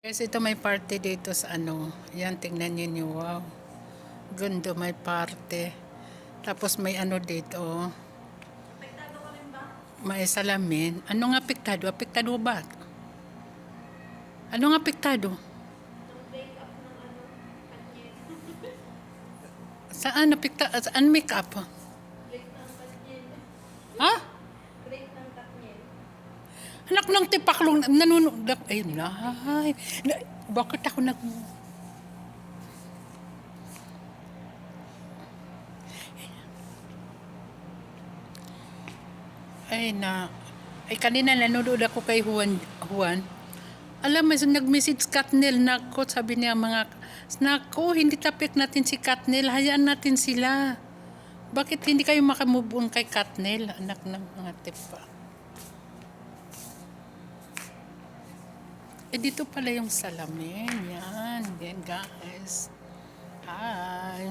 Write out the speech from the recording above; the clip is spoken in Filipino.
Guys, ito may party dito sa ano. Yan, tingnan niyo. Wow. Ganda, may party. Tapos may ano dito. Apektado ka rin ba? May salamin. Ano nga apektado? Apektado ba? Ano nga apektado? Nung break up ng ano, kanyet. Saan apektado? Saan make-up? Break ng kanyet. Ha? Break ng kanyet. Anak ng tipaklong nanonood. Ay, nay. Bakit ako nag... Ay, Ay, kanina nanonood ako kay Juan. Alam mo, nag-message Katnel na ako, sabi niya mga, nako, hindi tapik natin si Katnel, hayaan natin sila. Bakit hindi kayo makamove on kay Katnel, anak ng mga tipa? Eh, dito pala yung salamin. Yan, guys. Hi.